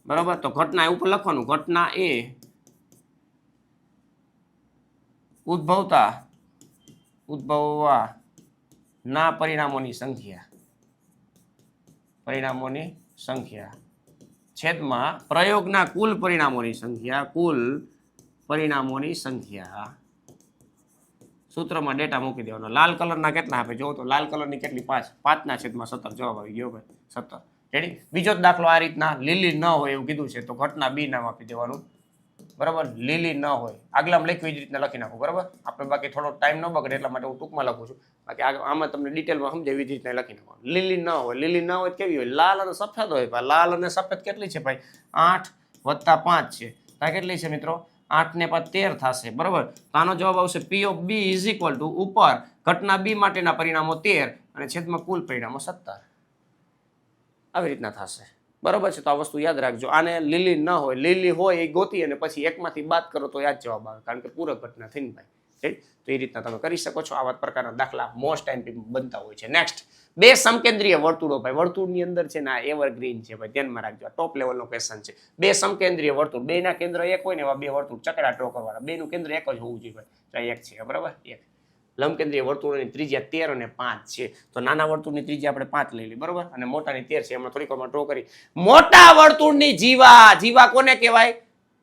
બરોબર? તો ઘટના એ ઉપર લખવાનું. ઘટના એ ઉદ્ભવવા ના પરિણામોની સંખ્યા છેદમાં પ્રયોગના કુલ પરિણામોની સંખ્યા. સૂત્રમાં ડેટા મૂકી દેવાનો. લાલ કલરના કેટલા આપે જો તો લાલ કલરની કેટલી? 5. 5/17 જવાબ આવી ગયો ભાઈ. 17. રેડી? બીજો દાખલો આ રીતના. લીલી ન હોય એવું કીધું છે તો ઘટના બી નામ આપી દેવાનું. બરાબર? લીલી ન હોય આગલામાં લખ્યું એ જ રીતના લખી નાખું. બરાબર? આપણે બાકી થોડો ટાઈમ ન બગડે એટલા માટે હું ટૂંકમાં લખું છું. બાકી આમાં તમને ડિટેલમાં સમજાવી જ રીતના લખી નાખવાનું. લીલી ન હોય કેવી હોય? લાલ અને સફેદ હોય ભાઈ. લાલ અને સફેદ કેટલી છે ભાઈ? 8 વત્તા 5 છે. ત્યાં કેટલી છે મિત્રો? 8 ને 5 13 થશે. બરાબર? તો આનો જવાબ આવશે P of B is equal to ઉપર ઘટના બી માટેના પરિણામો 13 અને છેદમાં કુલ પરિણામો 17. આવી રીતના થશે. બરોબર છે? તો આ વસ્તુ યાદ રાખજો. આને લીલી ન હોય, લીલી હોય એ ગોતી અને પછી એકમાંથી બાદ કરો તો યાદ જવાબ આવે. કારણ કે પૂરક ઘટના થઈને ભાઈ. તો એ રીતના તમે કરી શકો છો. આવા પ્રકારના દાખલા મોસ્ટ ટાઈમ બનતા હોય છે. નેક્સ્ટ બે સમકેન્દ્રીય વર્તુળો ભાઈ, વર્તુળની અંદર છે ને આ એવરગ્રીન છે ભાઈ, ધ્યાનમાં રાખજો, ટોપ લેવલનો ક્વેશ્ચન છે. બે સમકેન્દ્રીય વર્તુળ, બેના કેન્દ્ર એક હોય ને એવા બે વર્તુળ ચકડા ડ્રો કરવાના, બેનું કેન્દ્ર એક જ હોવું જોઈએ ભાઈ. એક છે બરાબર, એક લંબકેન્દ્રીય વર્તુળની ત્રિજ્યા 13 અને 5 છે. તો નાના વર્તુળની ત્રિજ્યા આપણે 5 લઈ લઈએ બરાબર, અને મોટાની 13 છે. એમાં થોડીક વાર ડ્રો કરી. મોટા વર્તુળની જીવા, જીવા કોને કહેવાય?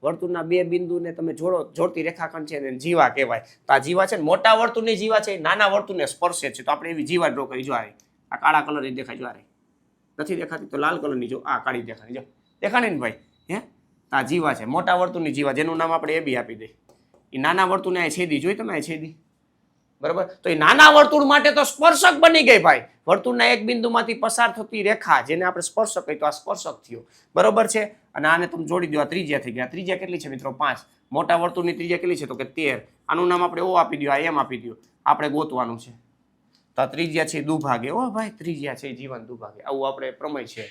વર્તુળના બે બિંદુને તમે જોડતી રેખાખંડ છે એને જીવા કહેવાય. તો આ જીવા છે ને મોટા વર્તુળની જીવા છે, નાના વર્તુળને સ્પર્શે છે. તો આપણે એવી જીવા ડ્રો કરી. જો આ કાળા કલરની દેખાય, જો નથી દેખાતી તો લાલ કલરની, જો આ કાળી દેખાય, જો દેખાણી ને ભાઈ, હે આ જીવા છે, મોટા વર્તુળની જીવા, જેનું નામ આપણે એ બી આપી દઈએ. એ નાના વર્તુળને આ છેદી, જોઈ તમે આ છેદી બરાબર. તો એ નાના વર્તુળ માટે તો સ્પર્શક બની ગઈ ભાઈ. વર્તુળના એક બિંદુમાંથી પસાર થતી રેખા, જેને આપણે સ્પર્શક કહીએ, તો આ સ્પર્શક થયો બરોબર છે. અને આને તમે જોડી દો, આ ત્રિજ્યા થઈ ગયા. ત્રિજ્યા કેટલી છે મિત્રો? 5. મોટા વર્તુળની ત્રિજ્યા કેટલી છે? તો કે 13. આનું નામ આપણે ઓ આપી દો, આ એમ આપી દો. આપણે ગોતવાનું છે. તો આ ત્રિજ્યા છે દુભાગે. ઓ ભાઈ, ત્રિજ્યા છે જીવન દુભાગે. આવું આપણે પ્રમેય છે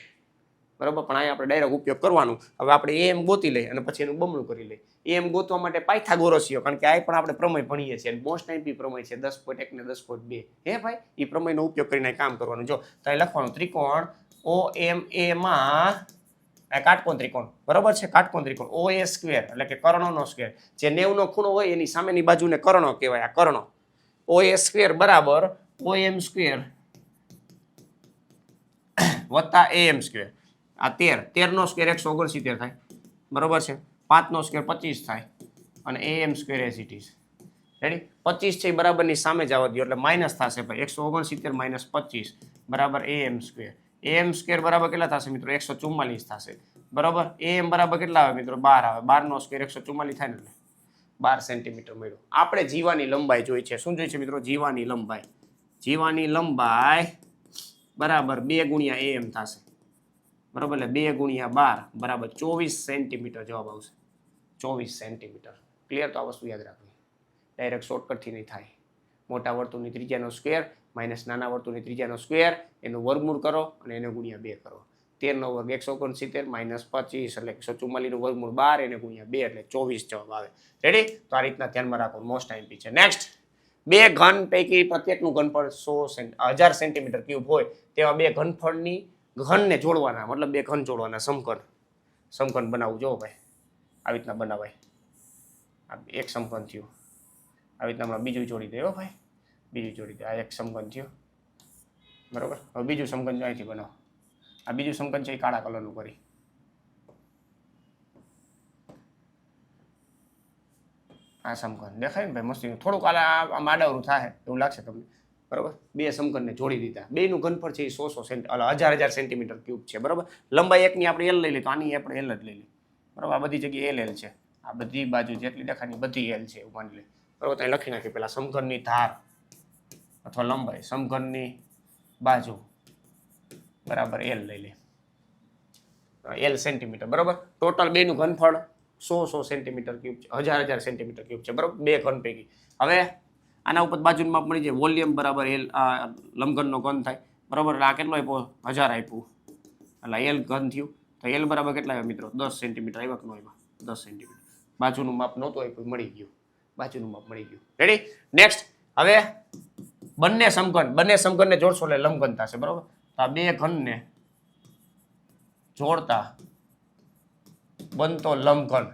બરાબર. પણ અહીંયા આપણે ડાયરેક્ટ ઉપયોગ કરવાનું. હવે આપણે એમ ગોતી લઈએ અને પછી એનું બમણું કરી લઈએ. એમ ગોતવા માટે પાયથાગોરસીય, કારણ કે આ પણ આપણે પ્રમેય ભણીએ છીએ. મોસ્ટ ટાઈમ પ્રમેય છે 10.1 ને 10.2. હે ભાઈ, એ પ્રમેયનો ઉપયોગ કરીને કામ કરવાનું. જો તો અહીં લખવાનું ત્રિકોણ OMA માં કાટકોણ ત્રિકોણ બરાબર છે. કાટકોણ ત્રિકોણ OA સ્ક્વેર એટલે કે કર્ણોનો સ્ક્વેર. જે 90 નો ખૂણો હોય એની સામેની બાજુને કર્ણો કહેવાય. આ કર્ણો OA સ્ક્વેર બરાબર OM સ્ક્વેર વત્તા AM સ્ક્વેર. આ 13 નો સ્ક્વેર 169 થાય બરોબર છે. 5 નો સ્ક્વેર 25 થાય અને AM square as it is. Ready? 25 છે બરાબરની સામે જવા દો એટલે માઇનસ થશે ભાઈ. 169 માઇનસ 25 બરાબર AM સ્ક્વેર. AM સ્ક્વેર બરાબર કેટલા થશે મિત્રો? 144 થશે બરાબર. AM બરાબર કેટલા આવે મિત્રો? 12 આવે. 12 નો સ્ક્વેર 144 થાય ને એટલે 12 સેન્ટીમીટર મળ્યો. આપણે જીવાની લંબાઈ જોઈ છે. શું જોઈ છે મિત્રો? જીવાની લંબાઈ. જીવાની લંબાઈ બરાબર 2 ગુણ્યા AM થશે બરાબર. એટલે 2 ગુણ્યા 12 બરાબર 24 સેન્ટીમીટર જવાબ આવશે. 24 સેન્ટીમીટર. ક્લિયર? તો આ વસ્તુ યાદ રાખવી. ડાયરેક્ટ શોર્ટકટથી નહીં થાય. મોટા વર્તુળની ત્રિજ્યાનો સ્ક્વેર માઇનસ નાના વર્તુળની ત્રિજ્યાનો સ્ક્વેર, એનું વર્ગમૂળ કરો અને એને ગુણ્યા 2 કરો. 13 નો વર્ગ 169 માઇનસ 25 એટલે 144 નું વર્ગમૂળ 12, એને ગુણ્યા 2 એટલે 24 જવાબ આવે. રેડી? તો આ રીતના ધ્યાનમાં રાખો. મોસ્ટ ટાઈમ છે. નેક્સ્ટ, બે ઘન પૈકી પ્રત્યેકનું ઘનફળ 1000 સેન્ટીમીટર ક્યુબ હોય તેવા બે ઘનફળની ઘનને જોડવાના, મતલબ બે ઘન જોડવાના, સમઘન બનાવવું. જો ભાઈ આવી રીતના બનાવાય. આ એક સમઘન થયું. આવી રીતના હમણાં બીજું જોડી દે. ભાઈ બીજું જોડી દે. આ એક સમઘન થયું બરોબર. હવે બીજું સમઘન અહીંથી બનાવો. આ બીજું સમઘન છે એ કાળા કલરનું કરી. આ સમઘન દેખાય ને ભાઈ મસ્તી. થોડુંક આમ આડાવરું થાય એવું લાગશે તમને બરોબર. બે સમઘનને જોડી દીધા. બેનું ઘનફળ છે એ 1000 સેન્ટીમીટર ક્યુબ છે બરોબર. લંબાઈ એકની આપણે L લઈ લઈએ તો આની આપણે L જ લઈ લઈએ બરોબર. આ બધી જગ્યાએ L છે. આ બધી બાજુ જેટલી દેખાની બધી L છે એવું માની લે બરોબર. ત્યાં લખી નાખીએ પેલા સમઘનની ધાર અથવા લંબાઈ, સમઘનની બાજુ બરાબર L લઈ લે. L સેન્ટીમીટર બરોબર. ટોટલ બેનું ઘનફળ 100 સેન્ટીમીટર ક્યુબ છે. 1000 સેન્ટીમીટર ક્યુબ છે બરોબર. બે ઘન પૈકી. હવે આના ઉપર બાજુનું માપ મળી જાય. વોલ્યુમ બરાબર L લંબઘનનો ઘન થાય બરોબર. આ કેટલો આપ્યો? 1000 આપ્યું એટલે L ઘન થયું. તો L બરાબર કેટલા આવ્યા મિત્રો? 10 સેન્ટીમીટર આવ્યા કે ન આવ્યા? 10 સેન્ટીમીટર. બાજુનું માપ નહોતું આપ્યું, મળી ગયું. બાજુનું માપ મળી ગયું. રેડી? નેક્સ્ટ, હવે બંને સમઘનને જોડશો એટલે લંબઘન થશે બરોબર. તો આ બે ઘનને જોડતા બનતો લંબઘન.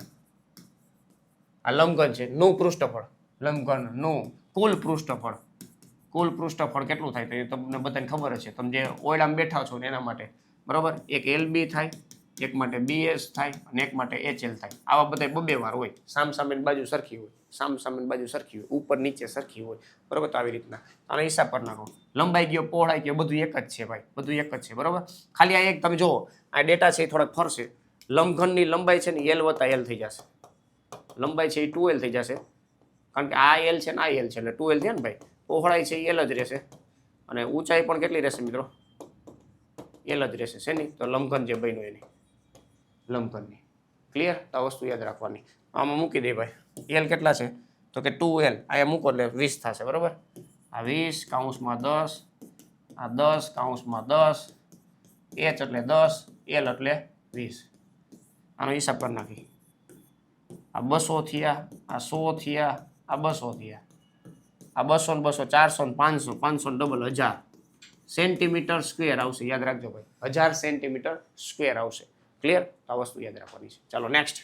આ લંબઘન છે નું પૃષ્ઠફળ. લંબઘન નું કુલ પૃષ્ઠફળ કેટલું થાય? તો એ તમને બધાને ખબર જ છે. તમે જે ઓયડામાં બેઠા છો ને એના માટે બરોબર. એક LB થાય, એક માટે BS થાય અને એક માટે HL થાય. આવા બધા બબે વાર હોય. સામસામેની બાજુ સરખી હોય, સામસામેની બાજુ સરખી હોય, ઉપર નીચે સરખી હોય બરોબર. તો આવી રીતના આનો હિસાબ કરી નાખો. લંબાઈ ગયો, પહોળાઈ ગયો, બધું એક જ છે ભાઈ, બધું એક જ છે બરોબર. ખાલી આ એક તમે જુઓ, આ ડેટા છે એ થોડાક ફરશે. લંબઘનની લંબાઈ છે ને L વત્તા L થઈ જશે. લંબાઈ છે એ 2L થઈ જશે, કારણ કે આ L છે ને આ L છે એટલે 2L થયા ને ભાઈ. પહોળાઈ છે એ L જ રહેશે અને ઊંચાઈ પણ કેટલી રહેશે મિત્રો? L જ રહેશે. શેની? તો લંબઘન જે બન્યું એની, લંબઘનની. ક્લિયર? આ વસ્તુ યાદ રાખવાની. આમાં મૂકી દે ભાઈ. L કેટલા છે? તો કે 2L. અહીંયા મૂકો એટલે 20 થશે બરોબર. આ 20 કૌંસમાં 10, આ 10 કૌંસમાં 10, H એટલે 10, L એટલે 20. આનો હિસાબ કરી નાખી. આ 200 થયા, આ 100 થયા, આ 200 થયા, આ 200 ને 200 400 ને 500, 500 ડબલ 1000 સેન્ટીમીટર સ્ક્વેર આવશે, યાદ રાખજો ભાઈ, 1000 સેન્ટીમીટર સ્ક્વેર આવશે. ક્લિયર? આ વસ્તુ યાદ રાખવાની છે. ચાલો નેક્સ્ટ.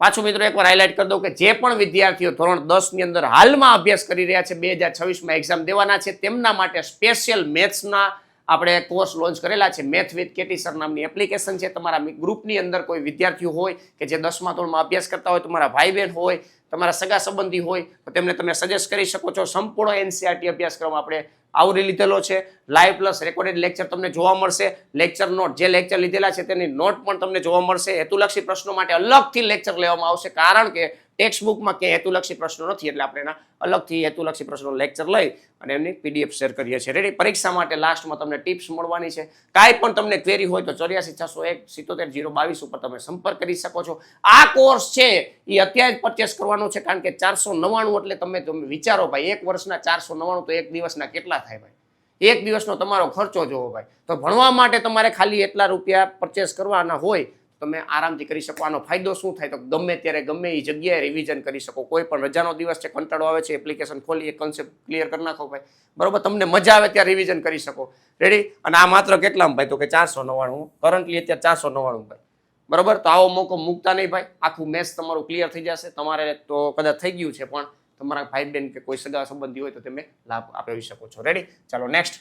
પાછું મિત્રો એકવાર હાઇલાઇટ કરી દઉં કે જે પણ વિદ્યાર્થીઓ ધોરણ 10 ની અંદર હાલમાં અભ્યાસ કરી રહ્યા છે, 2026માં એક્ઝામ દેવાના છે, તેમના માટે સ્પેશિયલ મેથ્સના આપણે કોર્સ લોન્ચ કરેલા છે. મેથ વિથ કેટી સર નામની એપ્લિકેશન છે. તમારા ગ્રુપની અંદર કોઈ વિદ્યાર્થીઓ હોય કે જે 10મા ધોરણમાં અભ્યાસ કરતા હોય, તમારા ભાઈ બહેન હોય, તમારા સગા સંબંધી હોય, તો તેમને તમે સજેસ્ટ કરી શકો છો. સંપૂર્ણ એનસીઆરટી અભ્યાસક્રમ આપણે આવરી લીધેલો છે. લાઈવ પ્લસ રેકોર્ડેડ લેક્ચર તમને જોવા મળશે. લેક્ચર નોટ, જે લેક્ચર લીધેલા છે તેની નોટ પણ તમને જોવા મળશે. હેતુલક્ષી પ્રશ્નો માટે અલગથી લેક્ચર લેવામાં આવશે, કારણ કે ટેક્સ્ટ બુકમાં ક્યાંય હેતુલક્ષી પ્રશ્નો નથી, એટલે આપણે એના અલગથી હેતુલક્ષી પ્રશ્નો લેક્ચર લઈ અને એમની પીડીએફ શેર કરીએ છીએ. રેડી? પરીક્ષા માટે લાસ્ટમાં તમને ટિપ્સ મળવાની છે. કાંઈ પણ તમને ક્વેરી હોય તો 8460170022 ઉપર તમે સંપર્ક કરી શકો છો. આ કોર્સ છે એ અત્યારે જ પરચેસ કરવાનો છે, કારણ કે 499 એટલે તમે વિચારો ભાઈ, એક વર્ષના 499 તો એક દિવસના કેટલા થાય ભાઈ? એક દિવસનો તમારો ખર્ચો જોવો ભાઈ. તો ભણવા માટે તમારે ખાલી એટલા રૂપિયા પરચેસ કરવાના હોય, તમે આરામથી કરી શકો. આનો ફાયદો શું થાય? તો ગમે ત્યારે ગમે એ જગ્યાએ રિવિઝન કરી શકો. કોઈ પણ રજાનો દિવસ છે, કંટાળો આવે છે, એપ્લિકેશન ખોલી એક કન્સેપ્ટ ક્લિયર કરી નાખો ભાઈ, બરોબર? તમને મજા આવે ત્યારે રિવિઝન કરી શકો. રેડી? અને આ માત્ર કેટલામાં ભાઈ? તો કે 499, કરન્ટલી અત્યારે 499 ભાઈ, બરોબર? તો આવો મોકો મૂકતા નહીં ભાઈ. આખું મેથ્સ તમારું ક્લિયર થઈ જશે. તમારે તો કદાચ થઈ ગયું છે, પણ તમારા ભાઈ બહેન કે કોઈ સગા સંબંધી હોય તો તમે લાભ આપી શકો છો. રેડી? ચાલો નેક્સ્ટ.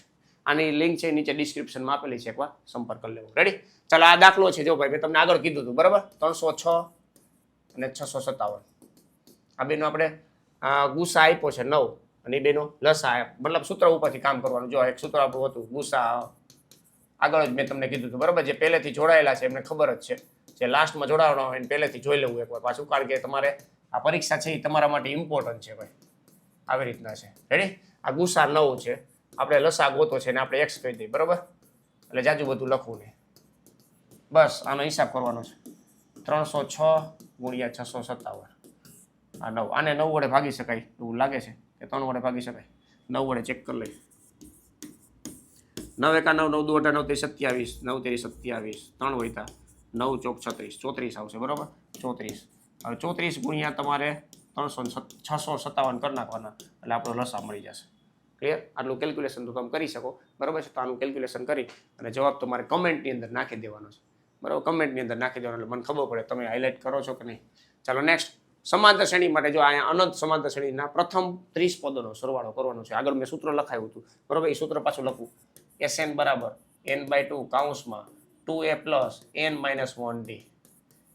આની લિંક છે નીચે ડિસ્ક્રિપ્શનમાં આપેલી છે, એકવાર સંપર્ક કરી લેવો. રેડી? ચાલો આ દાખલો છે, જો ભાઈ મેં તમને આગળ કીધું હતું, બરાબર? 306 અને 657 આ બેનો આપણે ગુસા આપ્યો છે 9, અને એ બેનો લસા, મતલબ સૂત્ર ઉપરથી કામ કરવાનું. જો એક સૂત્ર આપણું હતું ગુસા, આગળ જ મેં તમને કીધું હતું, બરાબર? જે પહેલેથી જોડાયેલા છે એમને ખબર જ છે, જે લાસ્ટમાં જોડાવાનો હોય એને પહેલેથી જોઈ લેવું એકવાર પાછું, કારણ કે તમારે આ પરીક્ષા છે એ તમારા માટે ઇમ્પોર્ટન્ટ છે ભાઈ. આવી રીતના છે. રેડી? આ ગુસા 9 છે, આપણે લસા ગોતો છે ને આપણે x કહી દઈએ, બરાબર? એટલે જાજુ બધું લખવું નહીં, બસ આનો હિસાબ કરવાનો છે. 306 ગુણ્યા 657 આ 9. આને 9 વડે ભાગી શકાય એવું લાગે છે કે 3 વડે ભાગી શકાય? 9 વડે ચેક કરી લઈએ. 9 એકા 9, 9 દુ 18, 9 તેરી 27, 9 તેરી 27, 3 વૈતા 9 ચોક 36, 34 આવશે, બરાબર? 34. હવે 34 ગુણ્યા તમારે 657 કરી નાખવાના, એટલે આપણો લસા મળી જશે. ક્લિયર? આટલું કેલ્ક્યુલેશન તો તમે કરી શકો, બરાબર છે? તો આનું કેલ્ક્યુલેશન કરી અને જવાબ તમારે કમેન્ટની અંદર નાખી દેવાનો છે, બરાબર? કમેન્ટની અંદર નાખી દેવાનો, એટલે મને ખબર પડે તમે હાઇલાઇટ કરો છો કે નહીં. ચાલો નેક્સ્ટ. સમાંતર શ્રેણી માટે જો અહીંયા અનંત સમાંતર શ્રેણીના પ્રથમ 30 પદોનો સરવાળો કરવાનો છે. આગળ મેં સૂત્ર લખાયું હતું, બરાબર? એ સૂત્ર પાછું લખું. Sn બરાબર n/2 કૌંસમાં 2a plus n minus 1d.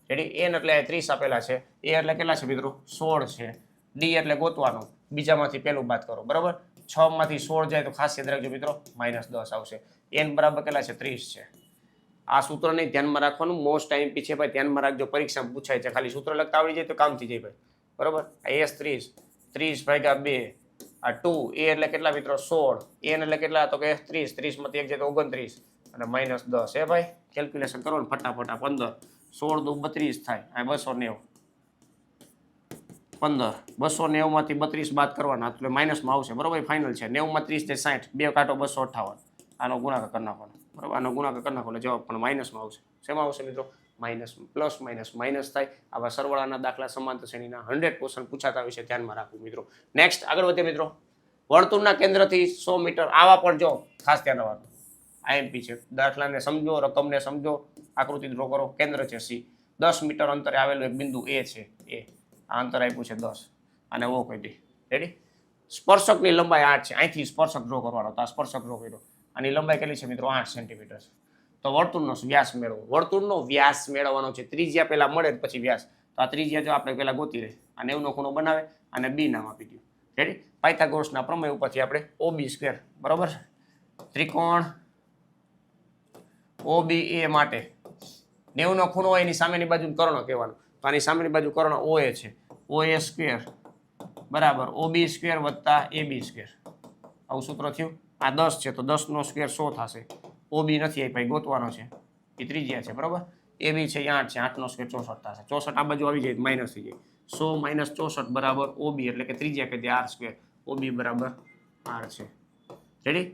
Ready? n એટલે 30 આપેલા છે, a એટલે કેટલા છે મિત્રો? 16 છે, d એટલે ગોતવાનો, બીજામાંથી પહેલું બાદ કરો, બરાબર? 6 માંથી 16 જાય તો ખાસ યાદ રાખજો મિત્રો, -10 આવશે. n બરાબર કેટલા છે? 30 છે. આ સૂત્ર નહીં, ધ્યાનમાં રાખવાનું, મોસ્ટ ટાઈમ પીછે ભાઈ, ધ્યાનમાં રાખજો, પરીક્ષામાં પૂછાય છે. ખાલી સૂત્ર લખતા આવડી જાય તો કામ થઈ જાય ભાઈ, બરાબર? આ s 30 ભાગ્યા 2, આ 2, a એટલે કેટલા મિત્રો? 16, n એટલે કેટલા? તો કે 30, 30 માંથી 1 જાય તો 29 અને -10. હે ભાઈ? કેલ્ક્યુલેશન કરો ને ફટાફટ. 15, 16 દુ 32 થાય, આ 290, 15, 290 માંથી 32 બાદ કરવાના એટલે માઇનસમાં આવશે, બરાબર? ફાઇનલ છે. 90 માં 30 છે 60, 2 કાંટો 258, આનો ગુણાકાર કરી નાખવાનો, બરાબર? આનો ગુણાકાર કરી નાખો એટલે જવાબ પણ માઇનસમાં આવશે. શેમાં આવશે મિત્રો? માઇનસ. પ્લસ માઇનસ માઇનસ થાય. આવા સરવાળાના દાખલા સમાંતર શ્રેણીના 100% પૂછાતા વિશે ધ્યાનમાં રાખવું મિત્રો. નેક્સ્ટ આગળ વધીએ મિત્રો. વર્તુળના કેન્દ્રથી 100 મીટર, આવા પણ જો ખાસ ધ્યાન રાખવાનું. આઈએમપી છે. દાખલાને સમજો, રકમને સમજો, આકૃતિ ડ્રો કરો. કેન્દ્ર છે C, 10 મીટર અંતરે આવેલું એક બિંદુ A છે. આ અંતર આપ્યું છે 10, અને ઓ કહી દે. રેડી? સ્પર્શકની લંબાઈ 8 છે. અહીંથી સ્પર્શક ડ્રો કરવાનો, તો આ સ્પર્શક ડ્રો કર્યો. આની લંબાઈ કેટલી છે મિત્રો? 8 સેન્ટીમીટર છે. તો વર્તુળનો વ્યાસ મેળવો. વર્તુળનો વ્યાસ મેળવવાનો છે. ત્રિજ્યા પહેલા મળે પછી વ્યાસ. તો આ ત્રિજ્યા જો આપણે પહેલા ગોતી રહી, આ 90 નો ખૂણો બનાવે અને B નામ આપી દઉં. રેડી? પાયથાગોરસના પ્રમેય ઉપરથી આપણે OB², બરાબર? ત્રિકોણ OBA માટે 90 નો ખૂણો હોય એની સામેની બાજુ કર્ણ કહેવાનો. તો આની સામેની બાજુ કર્ણ OA છે. OA² બરાબર OB² વત્તા AB². આવું સૂત્ર થયું. આ 10 છે તો 10 નો સ્ક્વેર 100 થશે. OB નથી એ ભાઈ ગોતવાનો છે, એ ત્રિજ્યા છે, બરાબર? AB છે 8 છે, 8 નો સ્ક્વેર 64 થશે. 64 આ બાજુ આવી જાય માઇનસ થઈ જાય. 100 માઇનસ 64 બરાબર OB, એટલે કે ત્રિજ્યા કહી દે R². OB બરાબર R છે. રેડી?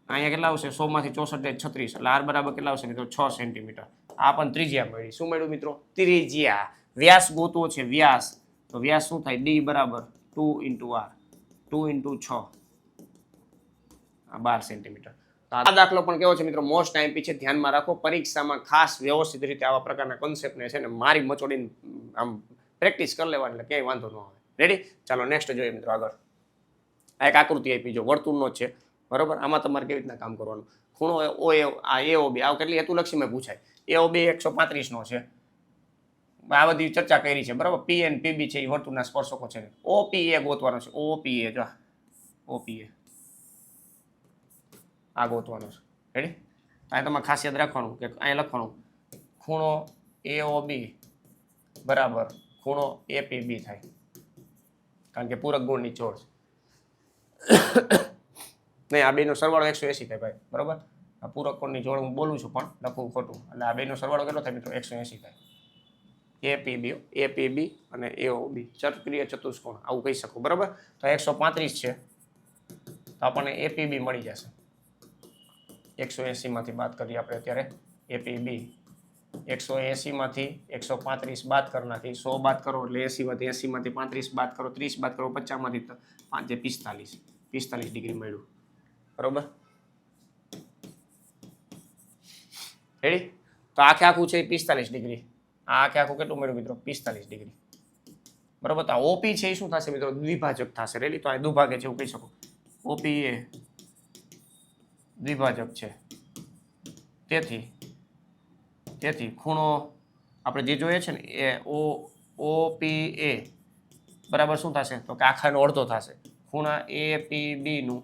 અહીંયા કેટલા આવશે? 100 માંથી 64 જાય 36, એટલે R બરાબર કેટલા આવશે મિત્રો? 6 સેન્ટીમીટર. આ પણ ત્રિજ્યા મળી. શું મળ્યું મિત્રો? ત્રિજ્યા. વ્યાસ ગોતવો છે, વ્યાસ. તો વ્યાસ શું થાય? D બરાબર 2 × R, 2 × 6 12 સેન્ટીમીટર. તો આ દાખલો પણ કેવો છે મિત્રો, મોસ્ટ આઈએમપી છે, ધ્યાનમાં રાખો. પરીક્ષામાં ખાસ વ્યવસ્થિત રીતે આવા પ્રકારના કોન્સેપ્ટને છે ને મારી મચોડીને આમ પ્રેક્ટિસ કરી લેવાની, એટલે ક્યાંય વાંધો ન આવે. રેડી? ચાલો નેક્સ્ટ જોઈએ મિત્રો આગળ. આ એક આકૃતિ આપી, જો વર્તુળનો જ છે, બરોબર. આમાં તમારે કેવી રીતના કામ કરવાનું, ખૂણો આ AOB, આ કેટલી હેતુલક્ષીમાં પૂછાય. AOB 135 નો છે. આ બધી ચર્ચા કરી છે, બરાબર. P અને PB છે એ વર્તુળના સ્પર્શકો છે. OPA ગોતવાનો છે. OPA જો OPA આ ગોતવાનો છે. રેડી? આ તમારે ખાસ યાદ રાખવાનું કે અહીંયા લખવાનું ખૂણો AOB બરાબર ખૂણો APB થાય, કારણ કે પૂરક ગુણની જોડ છે. નહીં, આ બેનો સરવાળો 180 થાય ભાઈ, બરાબર. આ પૂરક કોણની જોડ હું બોલું છું પણ લખવું ખોટું, એટલે આ બેનો સરવાળો કેટલો થાય મિત્રો? 180 થાય. APB અને AOB ચતુષ્ક્રિય ચતુષ્કોણ આવું કહી શકું, બરાબર. તો 135 છે તો આપણને APB મળી જશે. 180 માંથી બાદ કરીએ આપણે અત્યારે. APB 180 માંથી 135 બાદ કરી નાખી, 100 બાદ કરો એટલે 80 માંથી 35 બાદ કરો, 30 બાદ કરો 50 માંથી 5 45 ડિગ્રી મળ્યું, બરોબર. રેડી? તો આખે આખું છે 45 ડિગ્રી. આ આખે આખું કેટલું મળ્યું મિત્રો? 45 ડિગ્રી, બરોબર. તો OP છે એ શું થશે મિત્રો? દ્વિભાજક થશે. રેડી? તો આ દુભાગે છે એવું કહી શકો. OP એ દ્વિભાજક છે, તેથી ખૂણો આપણે જે જોઈએ છે ને એ OPA બરાબર શું થશે? તો કે આખાનો અડધો થશે. ખૂણા APB નું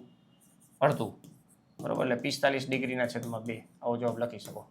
અડધું, બરાબર. એટલે 45 ડિગ્રીના છેદમાં 2 આવો જવાબ લખી શકો.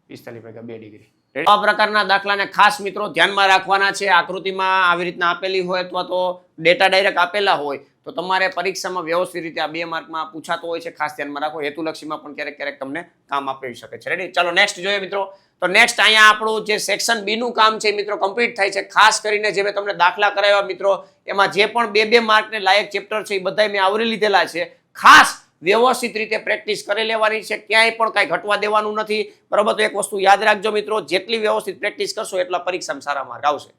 45 ભાગ્યા 2 ડિગ્રી. આ પ્રકારના દાખલાને ખાસ મિત્રો ધ્યાનમાં રાખવાના છે. આકૃતિમાં આવી રીતના આપેલી હોય અથવા તો ડેટા ડાયરેક્ટ આપેલા હોય તો તમારે પરીક્ષામાં વ્યવસ્થિત રીતે આ 2 માર્કમાં પૂછાતો હોય છે. ખાસ ધ્યાનમાં રાખો. હેતુલક્ષીમાં પણ ક્યારેક ક્યારેક તમને કામ આપી શકે છે. રેડી? ચાલો નેક્સ્ટ જોઈએ મિત્રો. તો નેક્સ્ટ અહીંયા આપણું જે સેક્શન B નું કામ છે મિત્રો કમ્પ્લીટ થાય છે. ખાસ કરીને જે મેં તમને દાખલા કરાવ્યા મિત્રો, એમાં જે પણ 2 માર્કને લાયક ચેપ્ટર છે એ બધા મેં આવરી લીધેલા છે. ખાસ વ્યવસ્થિત રીતે પ્રેક્ટિસ કરી લેવાની છે, ક્યાંય પણ કાંઈ ઘટવા દેવાનું નથી, બરોબર. તો એક વસ્તુ યાદ રાખજો મિત્રો, જેટલી વ્યવસ્થિત પ્રેક્ટિસ કરશો એટલા પરીક્ષામાં સારા માર્ક આવશે,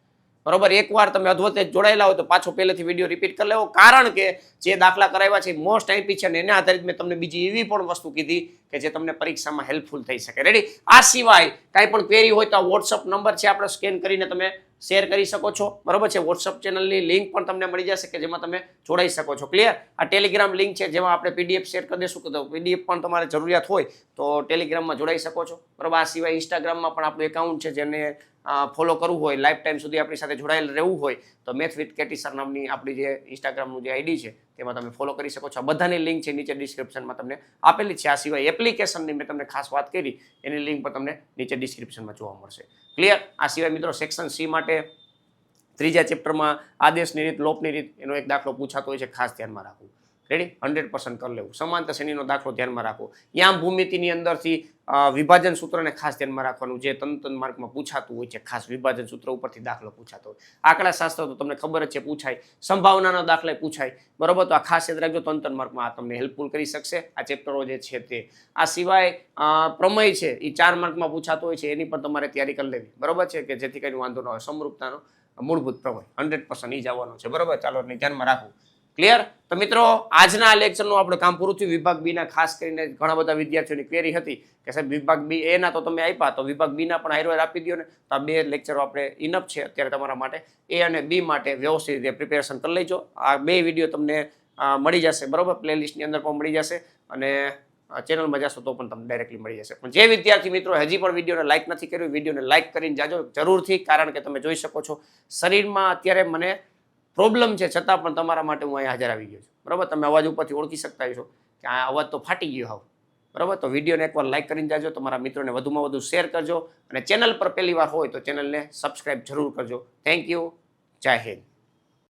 બરોબર. એકવાર તમે અધવતે જોડાયેલા હોય તો પાછો પહેલેથી વિડીયો રિપીટ કરી લેવો, કારણ કે જે દાખલા કરાવ્યા છે મોસ્ટ આઈપી છે અને એના આધારિત મેં તમને બીજી એવી પણ વસ્તુ કીધી કે જે તમને પરીક્ષામાં હેલ્પફુલ થઈ શકે. રેડી? આ સિવાય કાંઈ પણ ક્વેરી હોય તો આ વોટ્સઅપ નંબર છે, આપણે સ્કેન કરીને તમે શેર કરી શકો છો, બરોબર છે. વોટ્સઅપ ચેનલની લિંક પણ તમને મળી જશે કે જેમાં તમે જોડાઈ શકો છો. ક્લિયર? આ ટેલિગ્રામ લિંક છે જેમાં આપણે PDF શેર કરી દઈશું, તો PDF પણ તમારે જરૂરિયાત હોય તો ટેલિગ્રામમાં જોડાઈ શકો છો, બરોબર. આ સિવાય ઇન્સ્ટાગ્રામમાં પણ આપણું એકાઉન્ટ છે, જેને ફોલો કરવું હોય, લાઈફ ટાઈમ સુધી આપણી સાથે જોડાયેલ રહેવું હોય તો મેથ વિથ કેટી સર નામની આપણી જે ઇન્સ્ટાગ્રામનું જે આઈડી છે તેમાં તમે ફોલો કરી શકો છો. આ બધાની લિંક છે નીચે ડિસ્ક્રિપ્શનમાં તમને આપેલી છે. આ સિવાય એપ્લિકેશનની મેં તમને ખાસ વાત કરી, એની લિંક પણ તમને નીચે ડિસ્ક્રિપ્શનમાં જોવા મળશે. ક્લિયર? આ સિવાય મિત્રો સેક્શન C માટે 3જા ચેપ્ટરમાં આદેશની રીત, લોપની રીત એનો એક દાખલો પૂછાતો હોય છે, ખાસ ધ્યાનમાં રાખવું. રેડી? 100% કરી લેવું. સમાંતર શ્રેણીનો દાખલો ધ્યાનમાં રાખો. યામ ભૂમિતિની અંદરથી વિભાજન સૂત્રને ખાસ ધ્યાનમાં રાખવાનું, જે ત્રણ માર્કમાં પૂછાતું હોય છે. ખાસ વિભાજન સૂત્ર ઉપરથી દાખલો પૂછાતો હોય. આંકડાશાસ્ત્ર તો તમને ખબર જ છે પૂછાય, સંભાવનાનો દાખલા પૂછાય, બરોબર. તો આ ખાસ યાદ રાખજો, ત્રણ માર્કમાં આ તમને હેલ્પફુલ કરી શકશે આ ચેપ્ટરો જે છે તે. આ સિવાય પ્રમેય છે એ 4 માર્કમાં પૂછાતો હોય છે, એની પણ તમારે તૈયારી કરી લેવી, બરોબર છે, કે જેથી કરીને વાંધો ન આવે. સમરૂપતાનો મૂળભૂત પ્રમેય 100% ઈ જ આવવાનો છે, બરોબર. ચાલો એટલે ધ્યાનમાં રાખવું. ક્લિયર? તો મિત્રો આજના લેક્ચરનું આપણે કામ પૂરું થયું. વિભાગ B ના ખાસ કરીને ઘણા બધા વિદ્યાર્થીઓની ક્વેરી હતી કે સાહેબ વિભાગ B A ના તો તમે આપ્યા, તો વિભાગ B ના પણ હાઈરો આપી દો ને. તો આ 2 લેક્ચરો આપણે ઇનફ છે અત્યારે તમારા માટે. A અને B માટે વ્યવસ્થિત રીતે પ્રિપેરેશન કરી લેજો. આ 2 વિડીયો તમને મળી જશે, બરોબર. પ્લેલિસ્ટની અંદર પણ મળી જશે અને ચેનલમાં જશો તો પણ તમને ડાયરેક્ટલી મળી જશે. પણ જે વિદ્યાર્થી મિત્રો હજી પણ વિડીયોને લાઈક નથી કર્યું, વિડીયોને લાઈક કરીને જાજો જરૂરથી, કારણ કે તમે જોઈ શકો છો શરીરમાં અત્યારે મને પ્રોબ્લેમ છે, છતાં પણ તમારા માટે હું અહીંયા હાજર આવી ગયો છું, બરાબર. તમે અવાજ ઉપરથી ઓળખી શકતા હશો કે આ અવાજ તો ફાટી ગયો હાવ, બરાબર. તો વિડીયોને એકવાર લાઈક કરીને જાજો, તમારા મિત્રોને વધુમાં વધુ શેર કરજો અને ચેનલ પર પહેલી વાર હોય તો ચેનલને સબસ્ક્રાઇબ જરૂર કરજો. Thank you. જય હિન્દ.